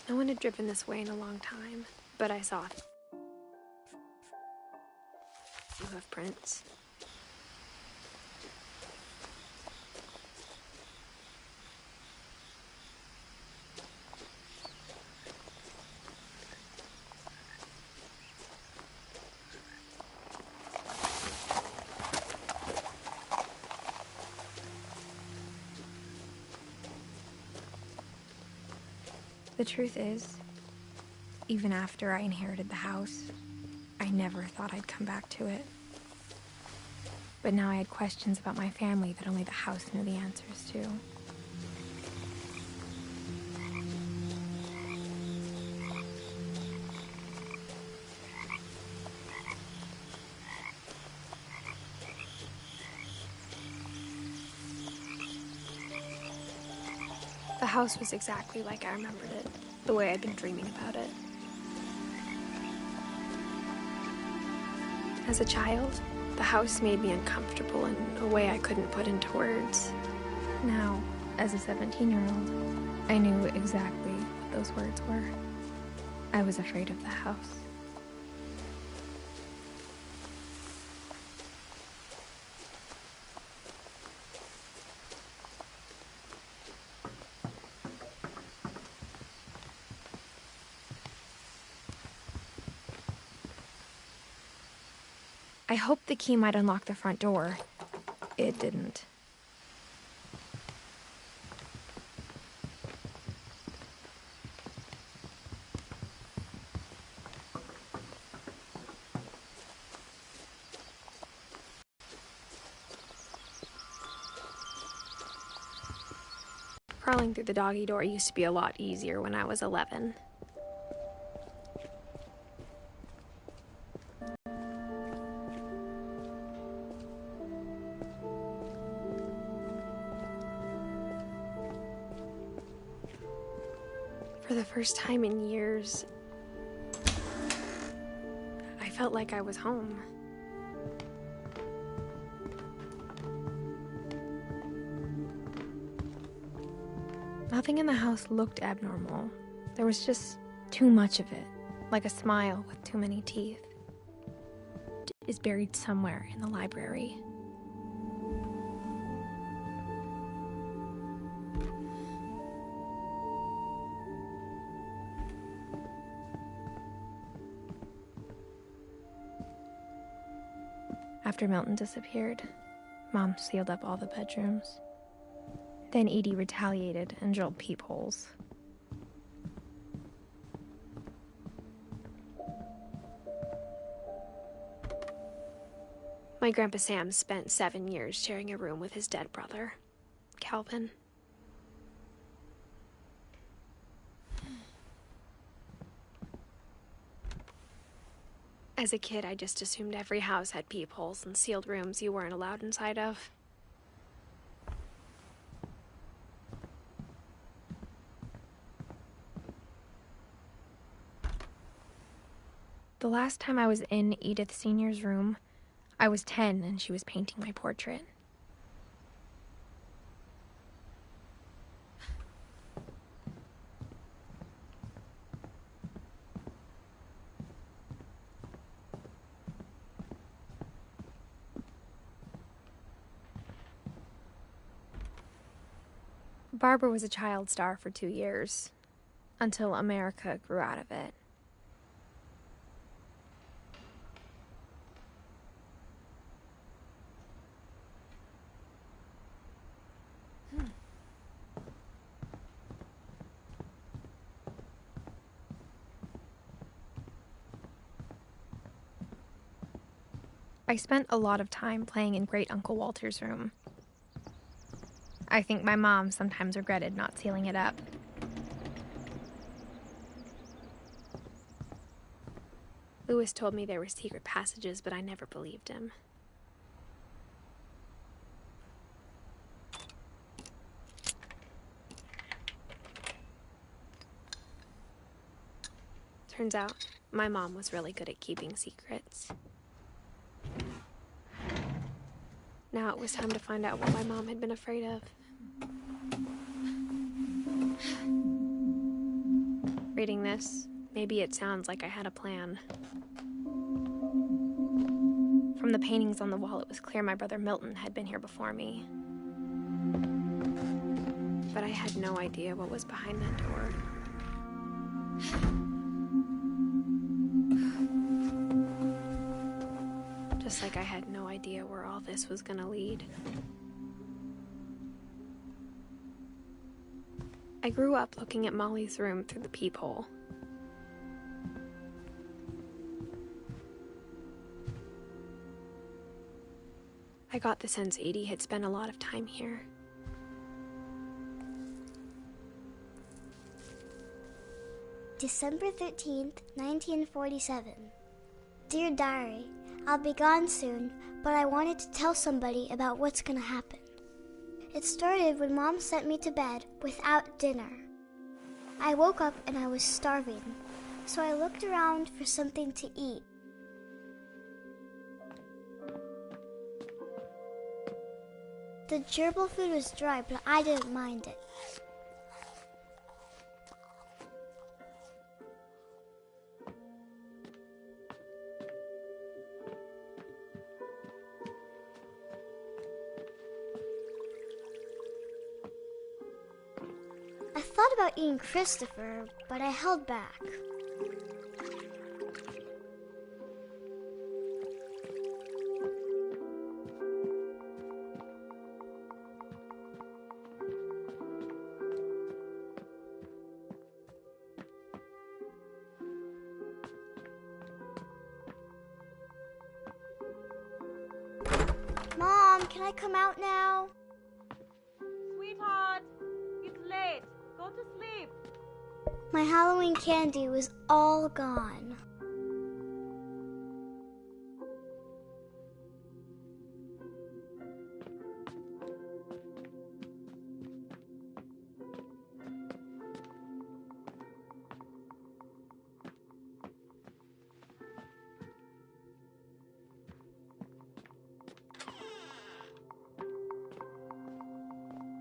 No one had driven this way in a long time, but I saw it. You have prints. The truth is, even after I inherited the house, I never thought I'd come back to it. But now I had questions about my family that only the house knew the answers to. The house was exactly like I remembered it, the way I'd been dreaming about it. As a child, the house made me uncomfortable in a way I couldn't put into words. Now, as a 17-year-old, I knew exactly what those words were. I was afraid of the house. I hoped the key might unlock the front door. It didn't. Crawling through the doggy door used to be a lot easier when I was 11. For the first time in years, I felt like I was home. Nothing in the house looked abnormal. There was just too much of it, like a smile with too many teeth. It is buried somewhere in the library. After Milton disappeared, Mom sealed up all the bedrooms. Then Edie retaliated and drilled peepholes. My Grandpa Sam spent 7 years sharing a room with his dead brother, Calvin. As a kid, I just assumed every house had peepholes and sealed rooms you weren't allowed inside of. The last time I was in Edith Sr.'s room, I was 10 and she was painting my portrait. Barbara was a child star for 2 years, until America grew out of it. I spent a lot of time playing in Great Uncle Walter's room. I think my mom sometimes regretted not sealing it up. Louis told me there were secret passages, but I never believed him. Turns out, my mom was really good at keeping secrets. Now it was time to find out what my mom had been afraid of. Reading this, maybe it sounds like I had a plan. From the paintings on the wall, it was clear my brother Milton had been here before me. But I had no idea what was behind that door. Just like I had no idea where all this was gonna lead. I grew up looking at Molly's room through the peephole. I got the sense Edie had spent a lot of time here. December 13th, 1947. Dear Diary, I'll be gone soon, but I wanted to tell somebody about what's gonna happen. It started when Mom sent me to bed without dinner. I woke up and I was starving, so I looked around for something to eat. The gerbil food was dry, but I didn't mind it. I thought about eating Christopher, but I held back. Mom, can I come out now? Sweetheart, it's late. Go to sleep. My Halloween candy was all gone.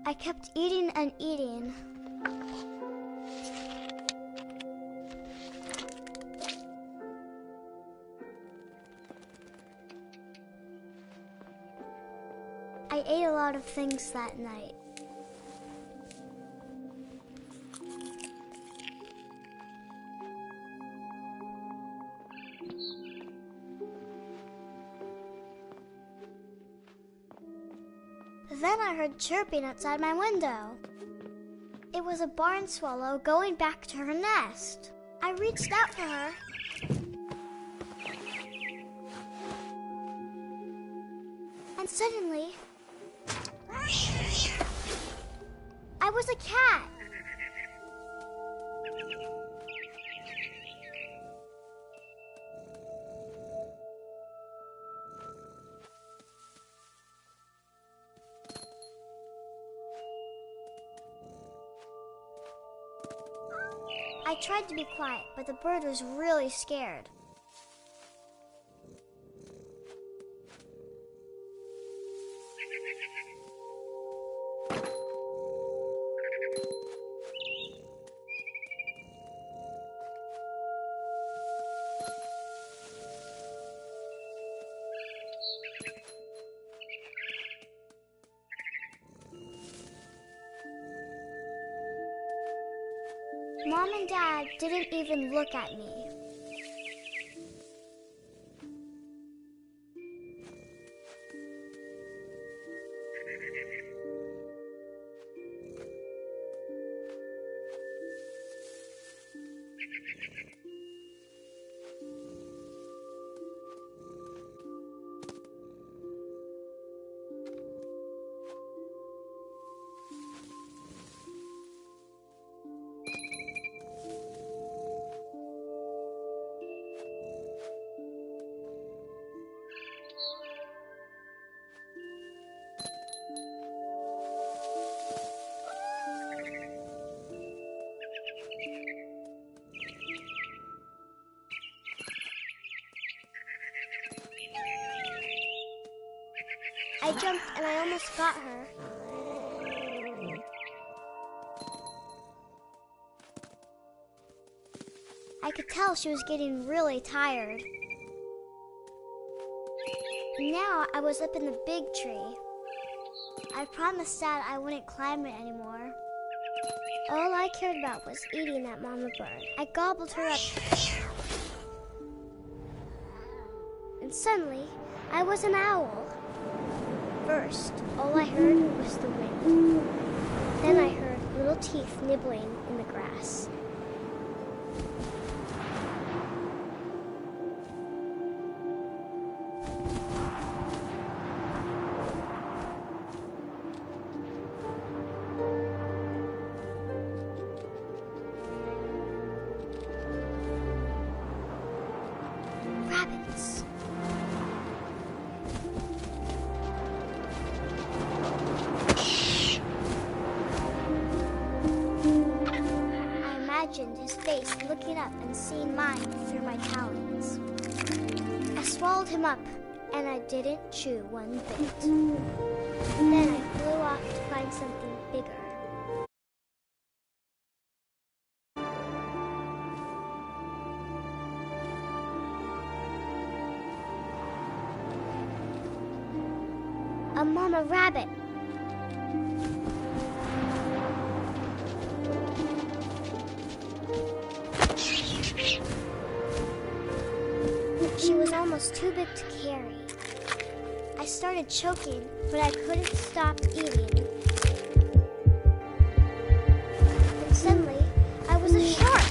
I kept eating and eating. I ate a lot of things that night. Then I heard chirping outside my window. It was a barn swallow going back to her nest. I reached out for her. And suddenly, I was a cat. I tried to be quiet, but the bird was really scared. Mom and Dad didn't even look at me. I jumped and I almost got her. I could tell she was getting really tired. Now I was up in the big tree. I promised Dad I wouldn't climb it anymore. All I cared about was eating that mama bird. I gobbled her up. And suddenly, I was an owl. First, all I heard was the wind. Then I heard little teeth nibbling in the grass. Rabbits. I imagined his face looking up and seeing mine through my talons. I swallowed him up, and I didn't chew one bit. Then I flew off to find something bigger. A mama rabbit. She was almost too big to carry. I started choking, but I couldn't stop eating. And suddenly, I was a shark.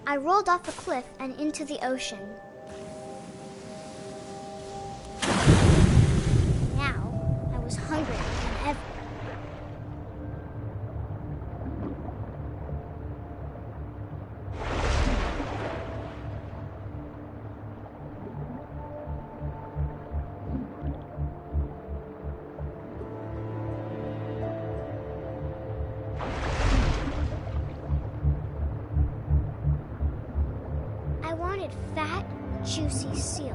I rolled off a cliff and into the ocean. Now, I was hungrier than ever. I wanted fat, juicy seals.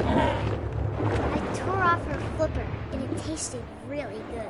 I tore off her flipper, and it tasted really good.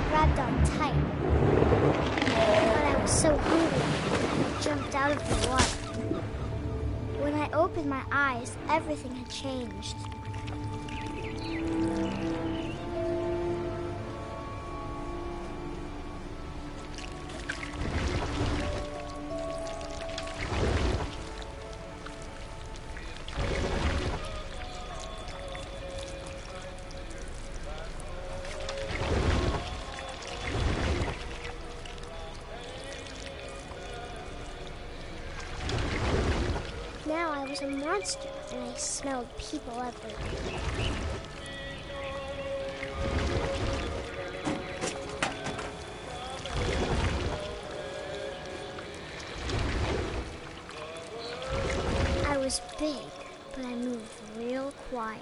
Grabbed on tight, but I was so hungry, I jumped out of the water. When I opened my eyes, everything had changed. Now I was a monster, and I smelled people everywhere. I was big, but I moved real quiet.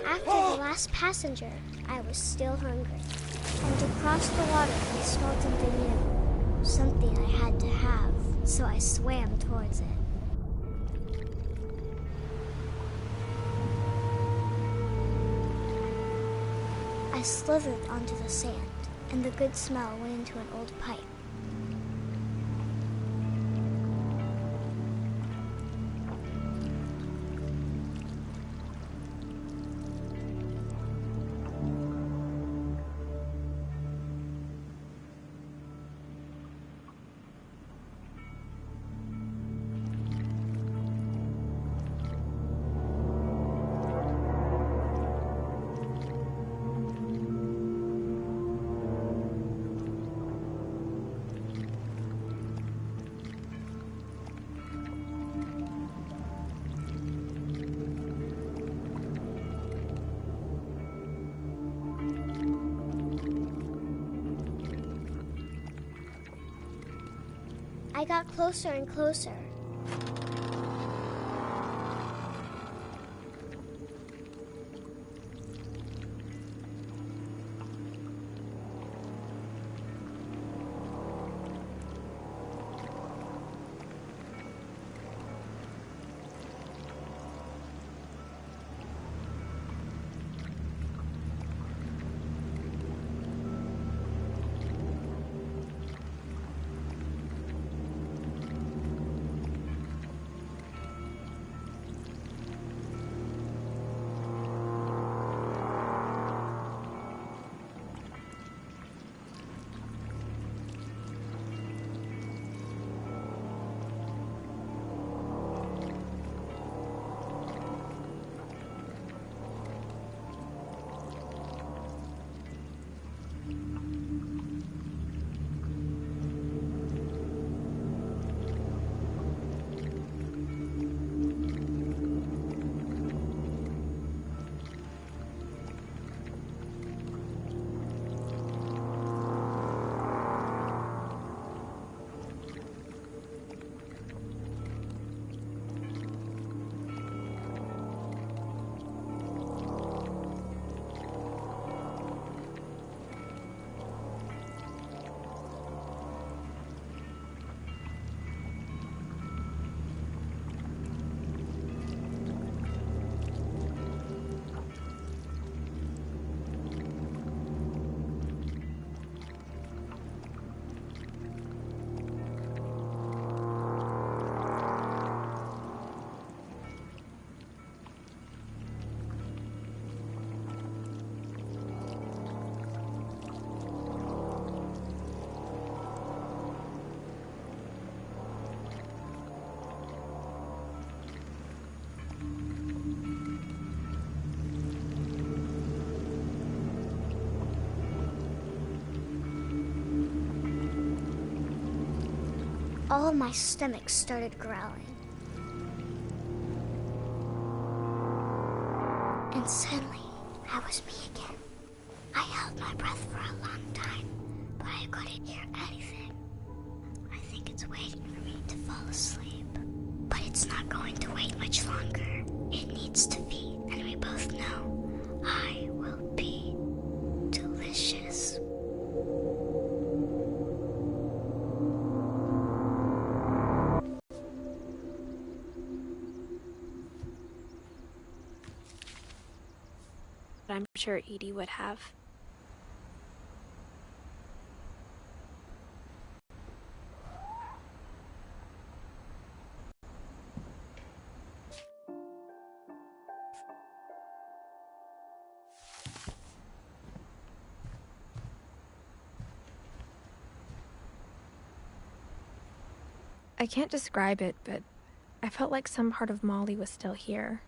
After the last passenger, I was still hungry. And across the water, I smelled something new. Something I had to have, so I swam towards it. I slithered onto the sand, and the good smell went into an old pipe. I got closer and closer. All my stomach started growling. And suddenly, I was me again. I held my breath for a long time, but I couldn't hear anything. I think it's waiting for me to fall asleep. But it's not going to wait much longer. It needs to be, and we both know I will I'm sure Edie would have. I can't describe it, but I felt like some part of Molly was still here.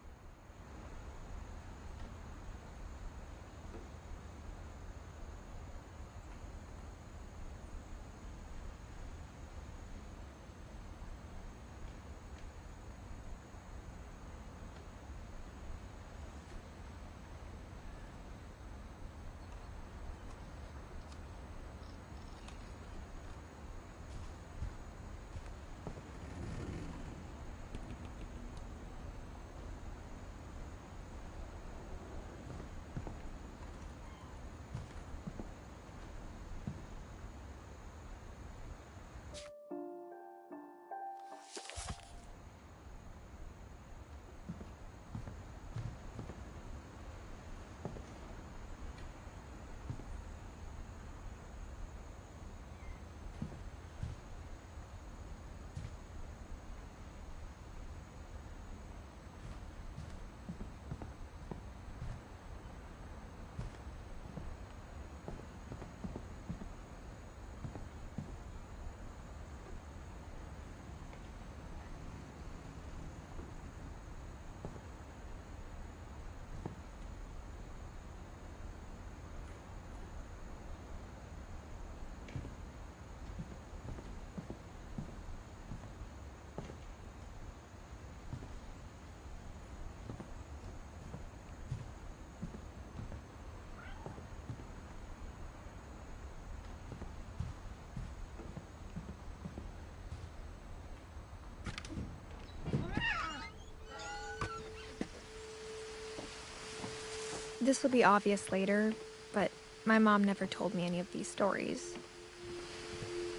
This will be obvious later, but my mom never told me any of these stories.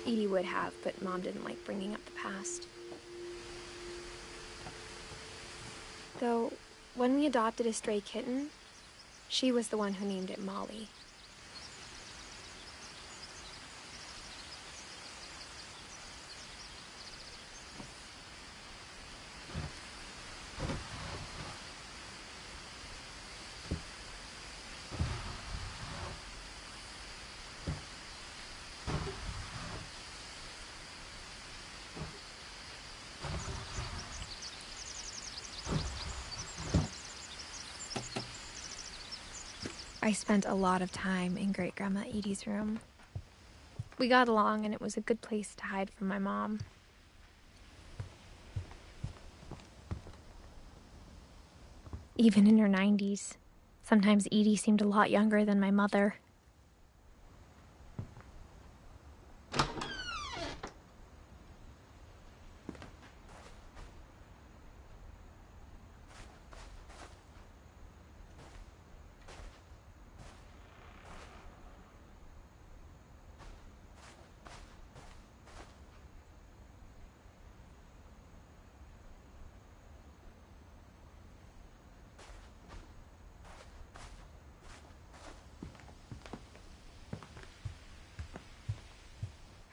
Edie would have, but Mom didn't like bringing up the past. Though, when we adopted a stray kitten, she was the one who named it Molly. I spent a lot of time in Great-Grandma Edie's room. We got along, and it was a good place to hide from my mom. Even in her 90s, sometimes Edie seemed a lot younger than my mother.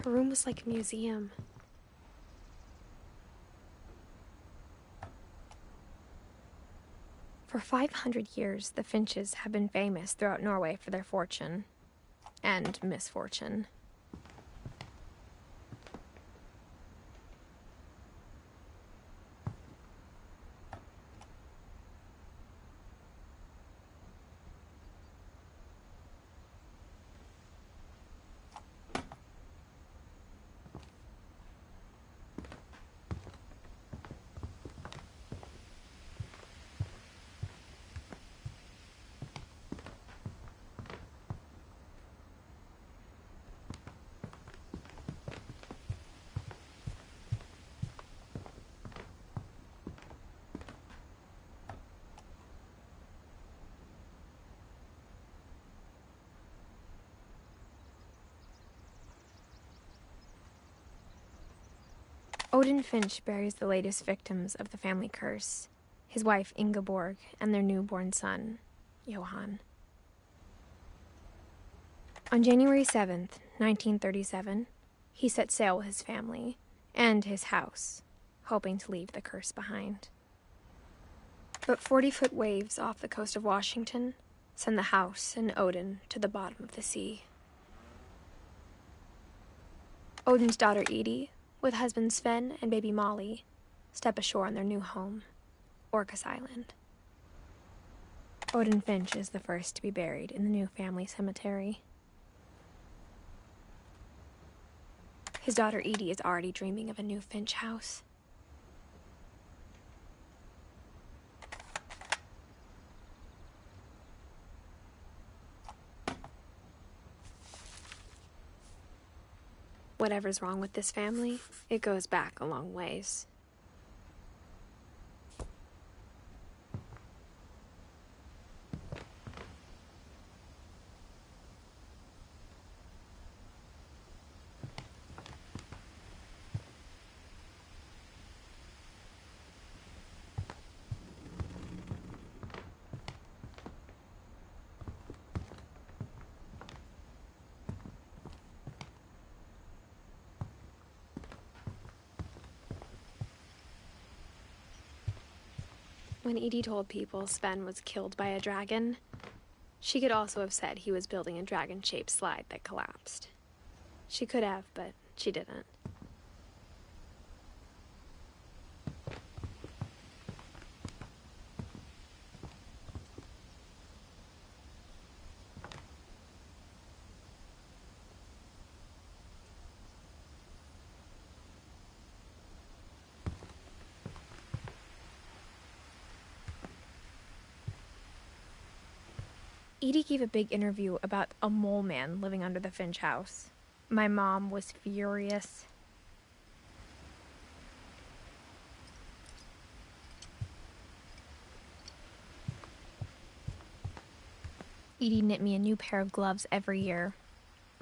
Her room was like a museum. For 500 years, the Finches have been famous throughout Norway for their fortune and misfortune. Odin Finch buries the latest victims of the family curse, his wife Ingeborg and their newborn son, Johann. On January 7th, 1937, he set sail with his family and his house, hoping to leave the curse behind. But 40-foot waves off the coast of Washington send the house and Odin to the bottom of the sea. Odin's daughter Edie, with husband Sven and baby Molly, step ashore on their new home, Orcas Island. Odin Finch is the first to be buried in the new family cemetery. His daughter Edie is already dreaming of a new Finch house. Whatever's wrong with this family, it goes back a long ways. When Edie told people Sven was killed by a dragon, she could also have said he was building a dragon-shaped slide that collapsed. She could have, but she didn't. Edie gave a big interview about a mole man living under the Finch house. My mom was furious. Edie knit me a new pair of gloves every year,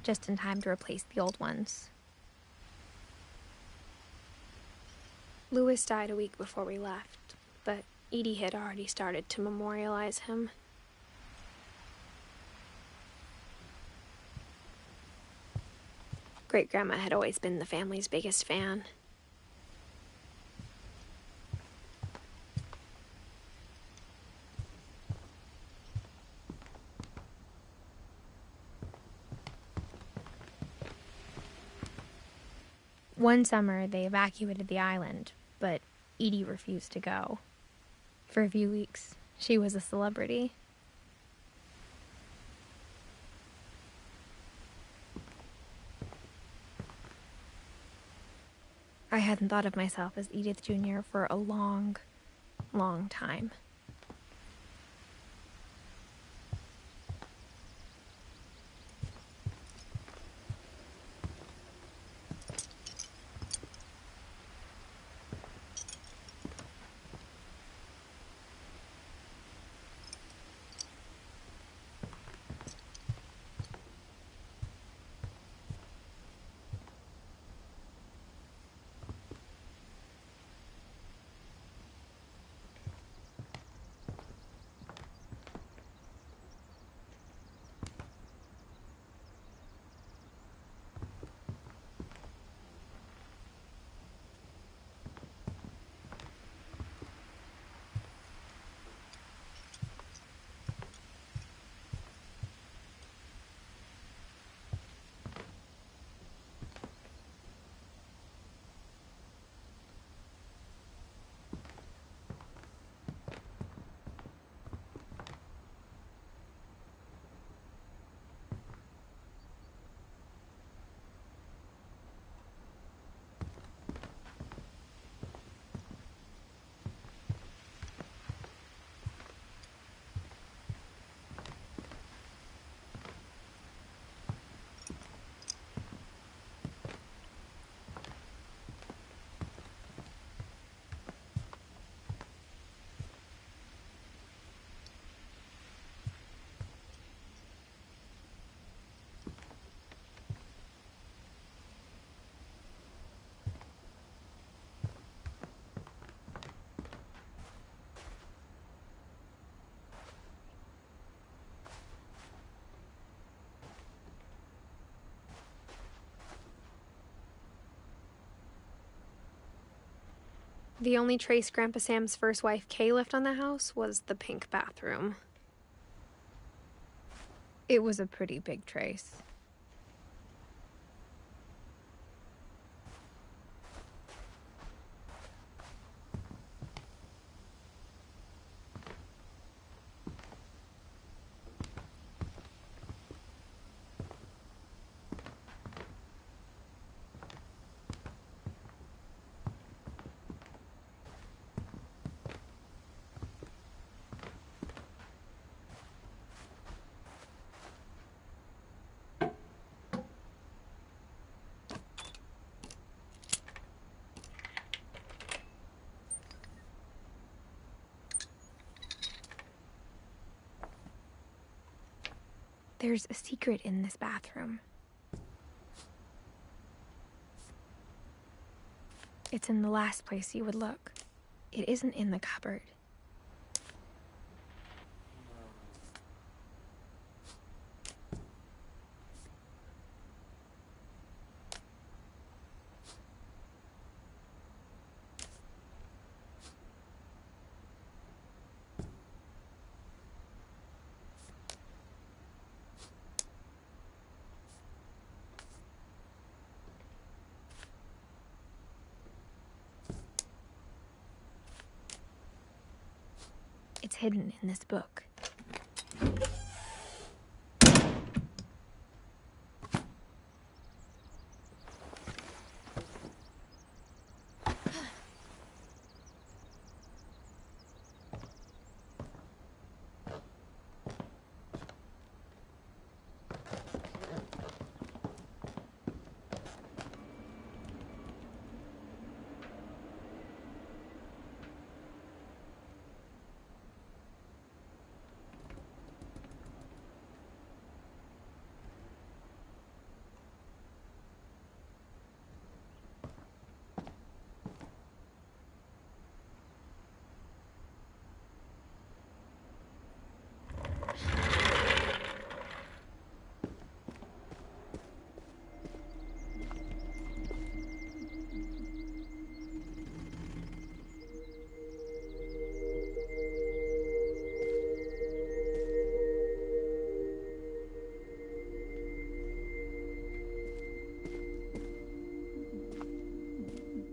just in time to replace the old ones. Louis died a week before we left, but Edie had already started to memorialize him. Great-grandma had always been the family's biggest fan. One summer, they evacuated the island, but Edie refused to go. For a few weeks, she was a celebrity. I hadn't thought of myself as Edith Jr. for a long, long time. The only trace Grandpa Sam's first wife, Kay, left on the house was the pink bathroom. It was a pretty big trace. There's a secret in this bathroom. It's in the last place you would look. It isn't in the cupboard. It's hidden in this book.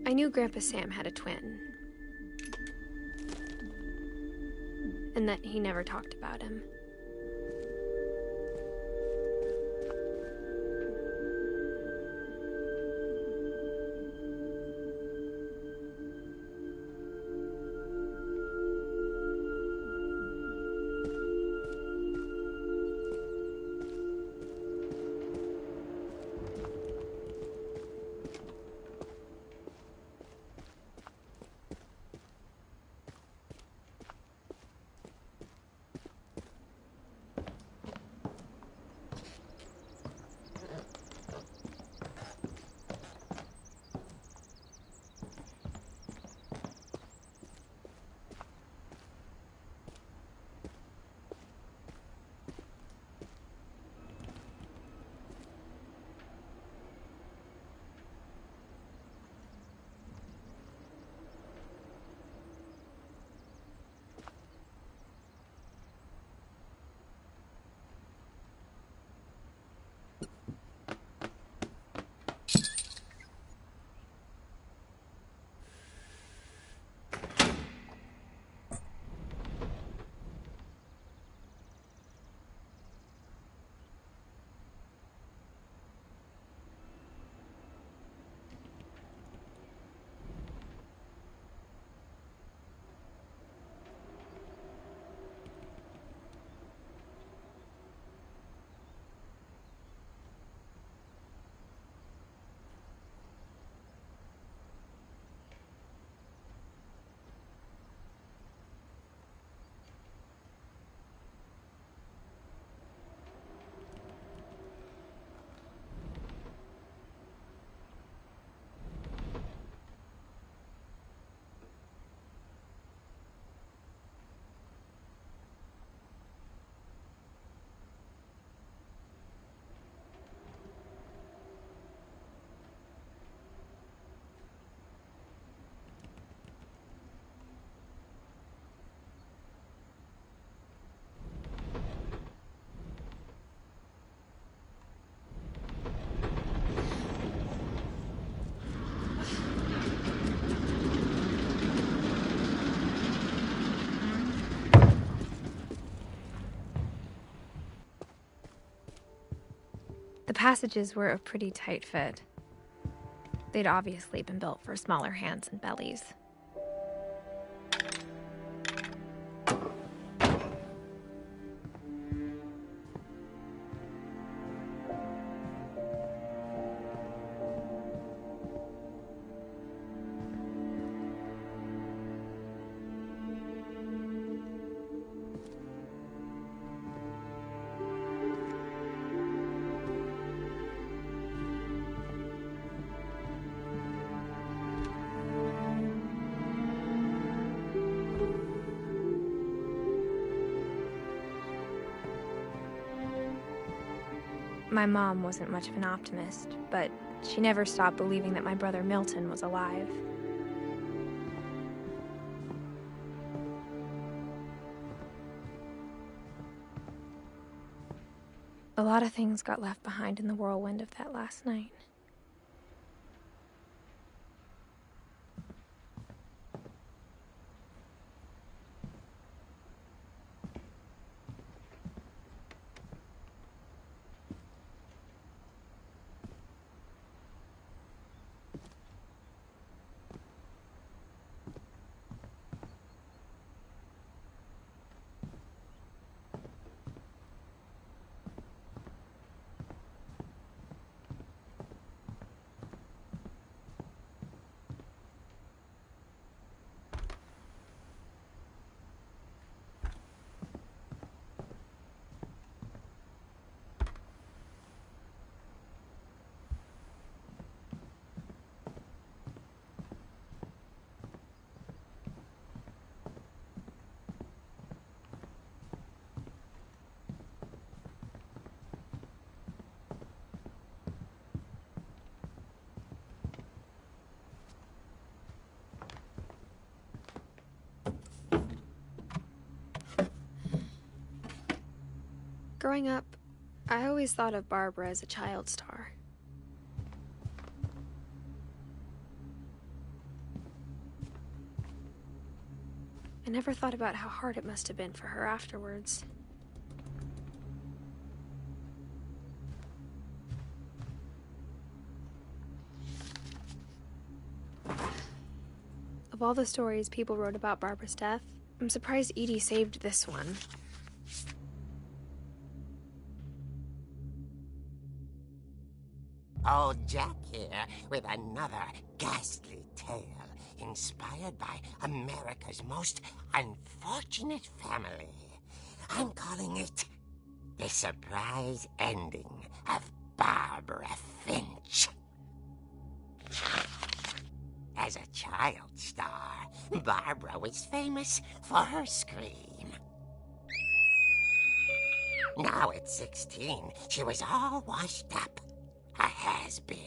I knew Grandpa Sam had a twin, and that he never talked about him. The passages were a pretty tight fit. They'd obviously been built for smaller hands and bellies. My mom wasn't much of an optimist, but she never stopped believing that my brother Milton was alive. A lot of things got left behind in the whirlwind of that last night. Growing up, I always thought of Barbara as a child star. I never thought about how hard it must have been for her afterwards. Of all the stories people wrote about Barbara's death, I'm surprised Edie saved this one. Old Jack here with another ghastly tale inspired by America's most unfortunate family. I'm calling it The Surprise Ending of Barbara Finch. As a child star, Barbara was famous for her scream. Now at 16, she was all washed up. A has-been.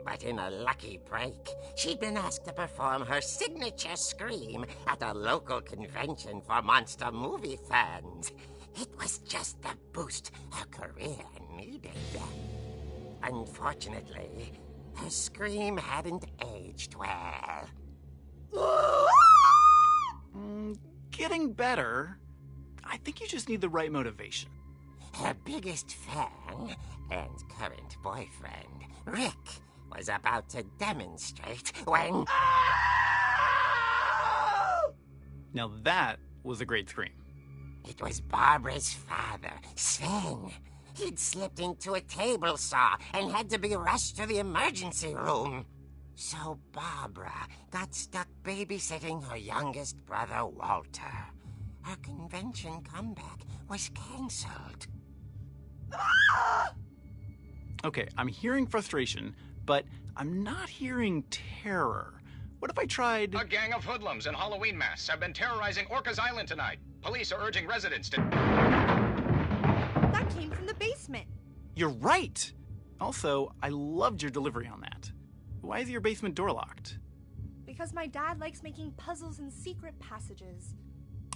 But in a lucky break, she'd been asked to perform her signature scream at a local convention for monster movie fans. It was just the boost her career needed. Unfortunately, her scream hadn't aged well. Getting better. I think you just need the right motivation. Her biggest fan and current boyfriend, Rick, was about to demonstrate when... Now that was a great scream. It was Barbara's father, Sven. He'd slipped into a table saw and had to be rushed to the emergency room. So Barbara got stuck babysitting her youngest brother, Walter. Her convention comeback was cancelled. Okay, I'm hearing frustration, but I'm not hearing terror. What if I tried... A gang of hoodlums in Halloween masks have been terrorizing Orcas Island tonight. Police are urging residents to... That came from the basement. You're right! Also, I loved your delivery on that. Why is your basement door locked? Because my dad likes making puzzles and secret passages.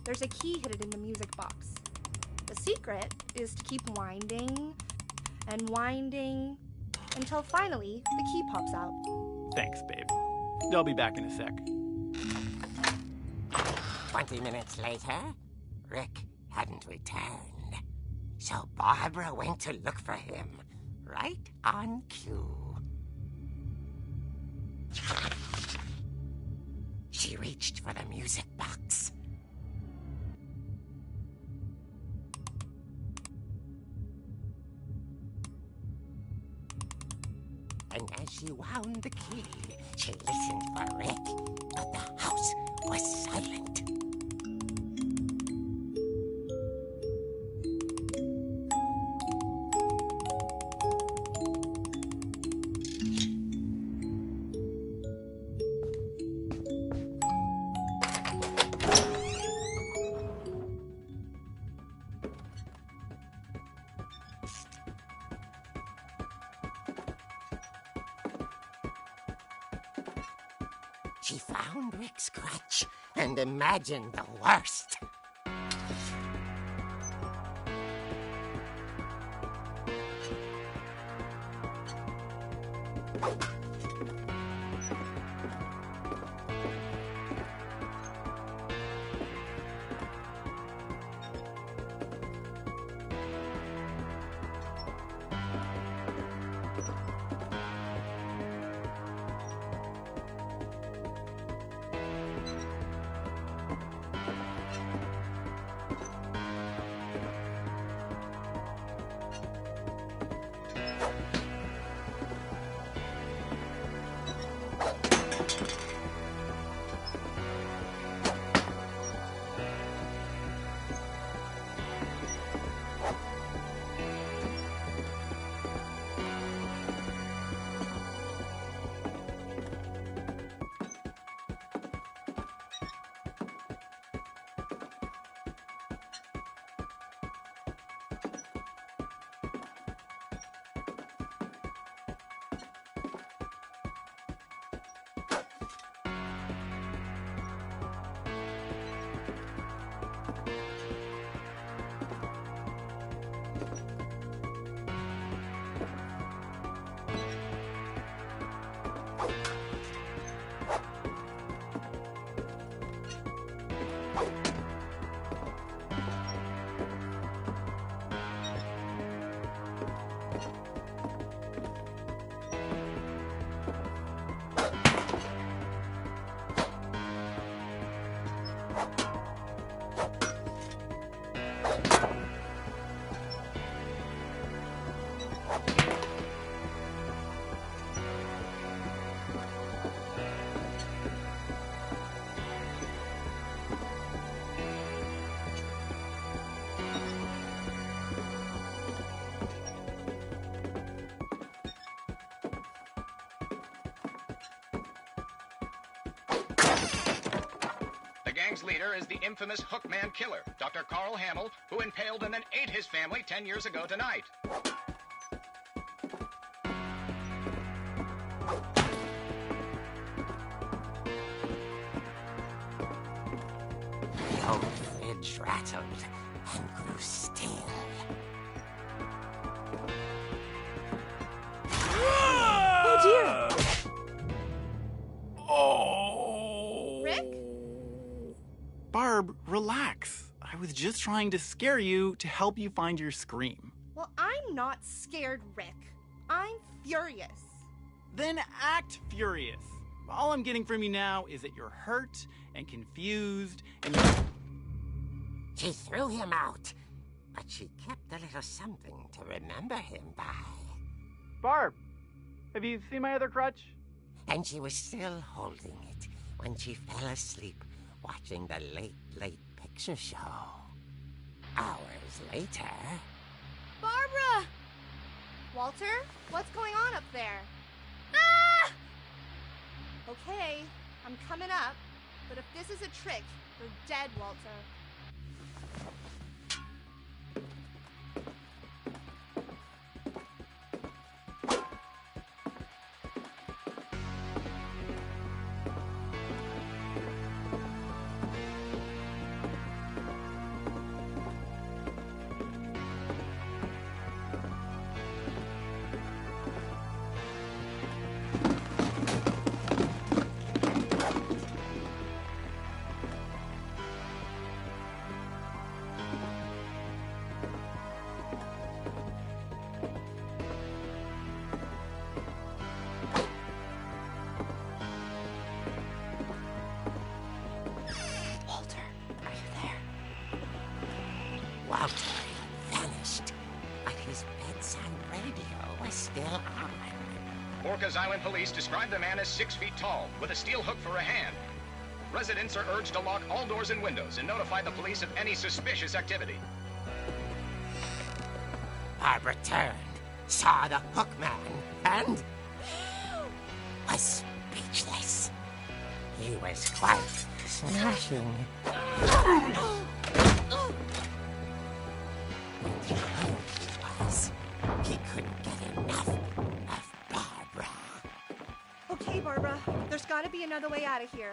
There's a key hidden in the music box. The secret is to keep winding and winding until finally the key pops out. Thanks, babe. I'll be back in a sec. 20 minutes later, Rick hadn't returned. So Barbara went to look for him, right on cue. She reached for the music box. And as she wound the key, she listened for Rick, but the house was silent. She found Rick's crutch and imagined the worst. The gang's leader is the infamous Hookman killer, Dr. Carl Hamill, who impaled and then ate his family 10 years ago tonight. The old fridge rattled and grew still. Oh dear! Oh! Rick? Barb, relax. I was just trying to scare you to help you find your scream. Well, I'm not scared, Rick. I'm furious. Then act furious. All I'm getting from you now is that you're hurt and confused and you're... She threw him out, but she kept a little something to remember him by. Barb, have you seen my other crutch? And she was still holding it when she fell asleep watching the late picture show. Hours later... Barbara! Walter, what's going on up there? Ah! Okay, I'm coming up, but if this is a trick, you're dead, Walter. but his bedside radio was still on. Orcas Island police describe the man as 6 feet tall, with a steel hook for a hand. Residents are urged to lock all doors and windows and notify the police of any suspicious activity. Barbara turned, saw the hook man, and was speechless. He was quite smashing. And he was. He couldn't get enough of Barbara. Okay, Barbara, there's gotta be another way out of here.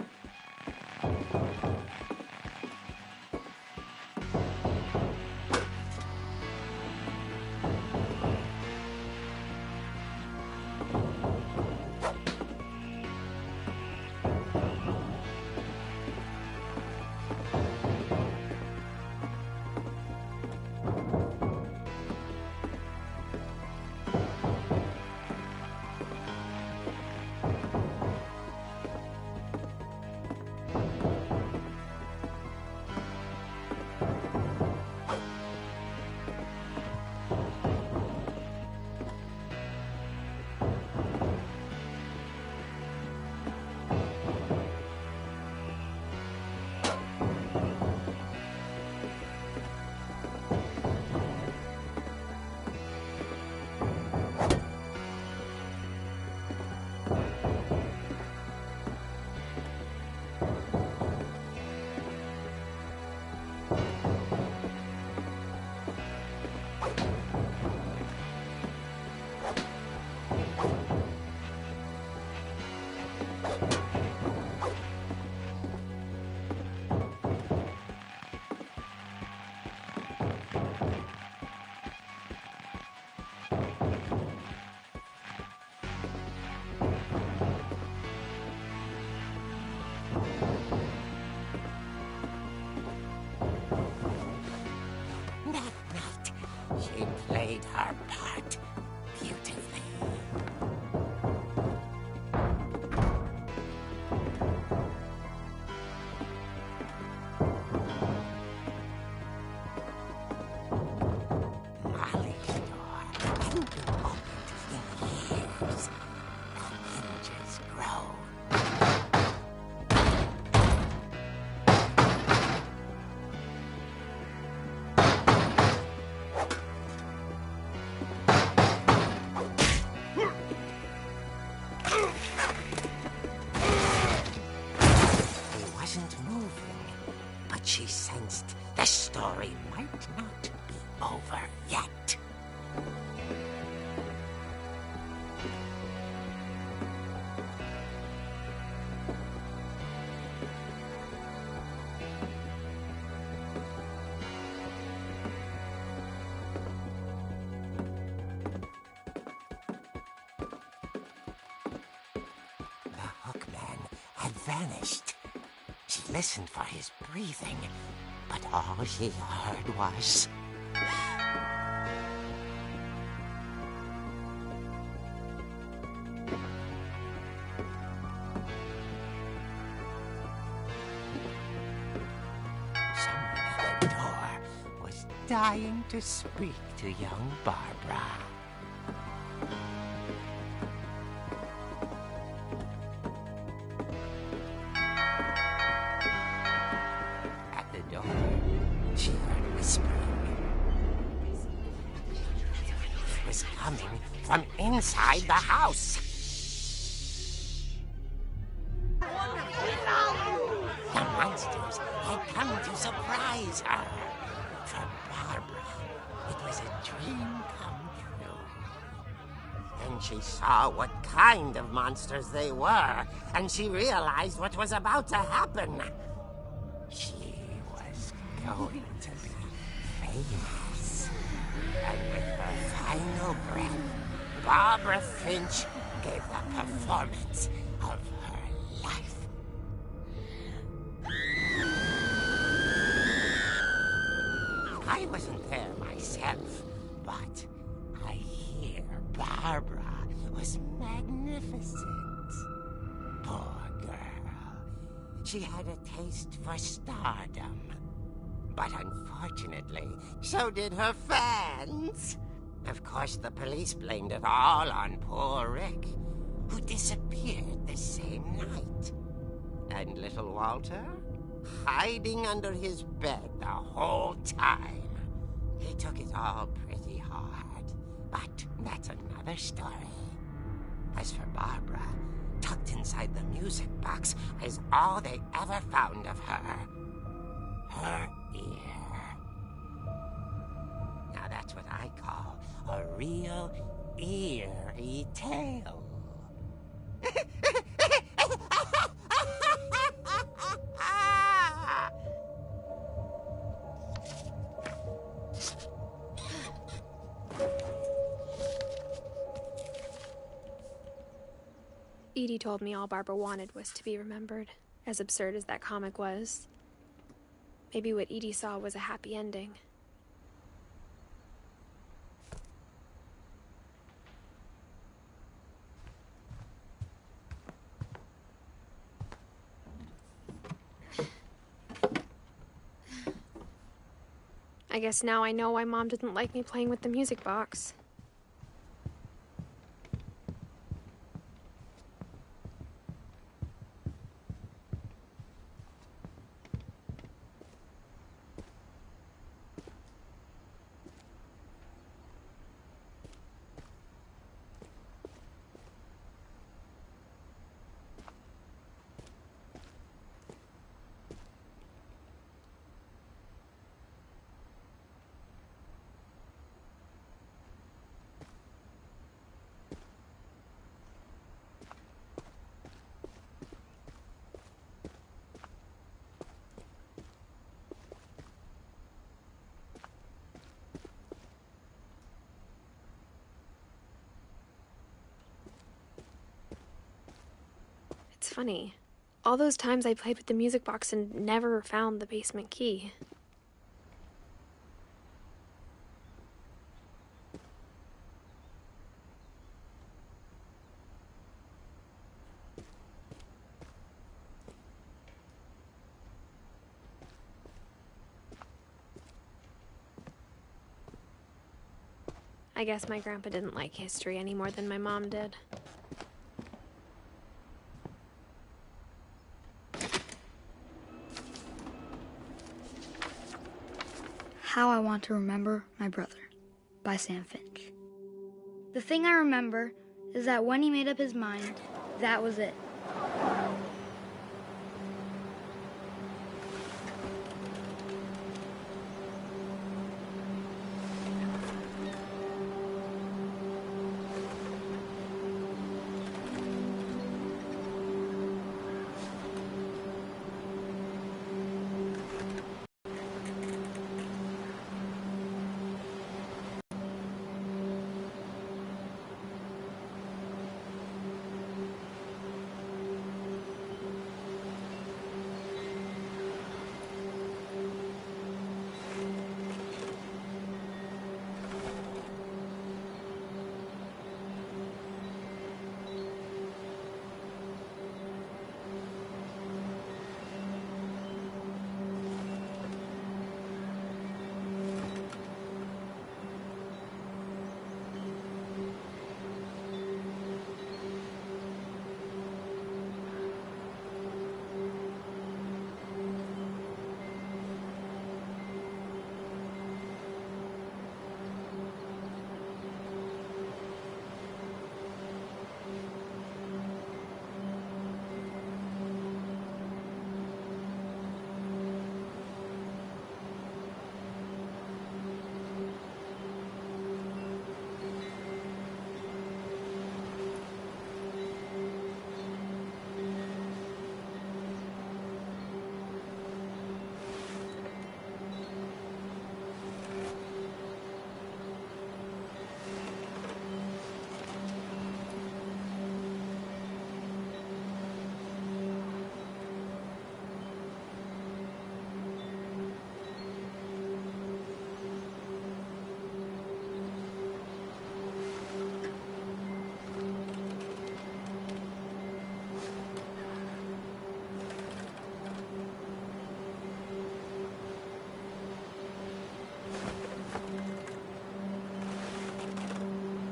She played her part beautifully. Molly's door hadn't been opened in years. The hinges grow. She sensed the story might not be over yet. The hookman had vanished. She listened for his breathing, but all she heard was... someone at the door was dying to speak to young Barbara. She heard whispering. It was coming from inside the house. The monsters had come to surprise her. For Barbara, it was a dream come true. Then she saw what kind of monsters they were, and she realized what was about to happen. She was going to be famous. And with her final breath, Barbara Finch gave the performance of her life. I wasn't there myself, but I hear Barbara was magnificent. Poor girl. She had a taste for stardom. But unfortunately, so did her fans. Of course, the police blamed it all on poor Rick, who disappeared the same night. And little Walter, hiding under his bed the whole time. He took it all pretty hard, but that's another story. As for Barbara, tucked inside the music box is all they ever found of her. Her ear. Now that's what I call a real eerie tale. Edie told me all Barbara wanted was to be remembered, as absurd as that comic was. Maybe what Edie saw was a happy ending. I guess now I know why Mom didn't like me playing with the music box. It's funny. All those times I played with the music box and never found the basement key. I guess my grandpa didn't like history any more than my mom did. How I Want to Remember My Brother by Sam Finch. The thing I remember is that when he made up his mind, that was it.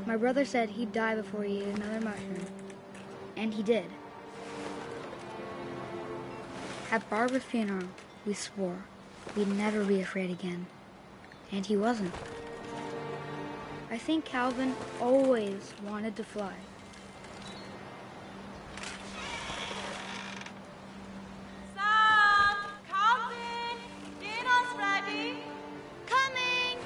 My brother said he'd die before he ate another mushroom. And he did. At Barbara's funeral, we swore we'd never be afraid again. And he wasn't. I think Calvin always wanted to fly. Sam! Calvin! Dinner's ready! Coming!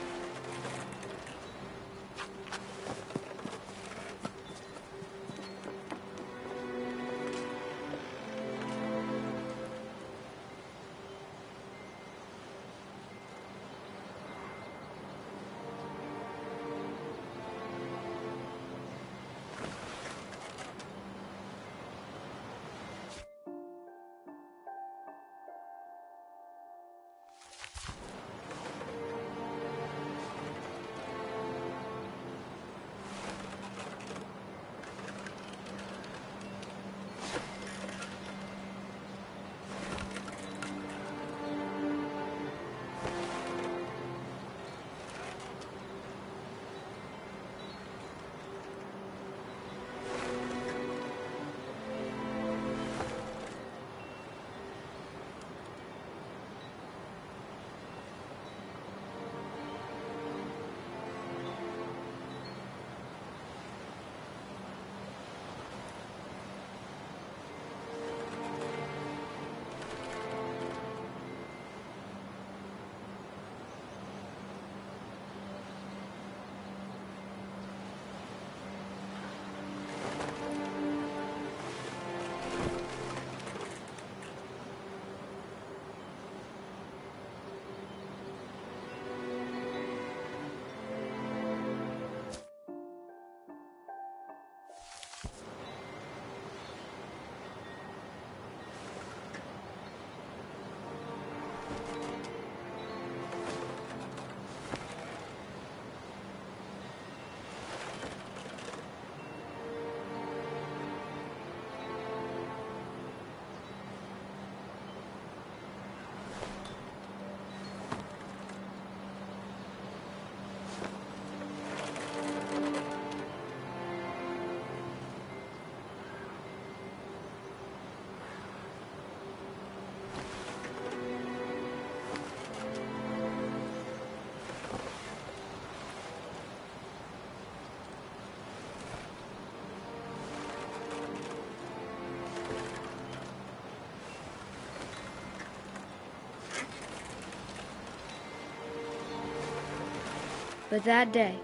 But that day,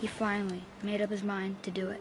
he finally made up his mind to do it.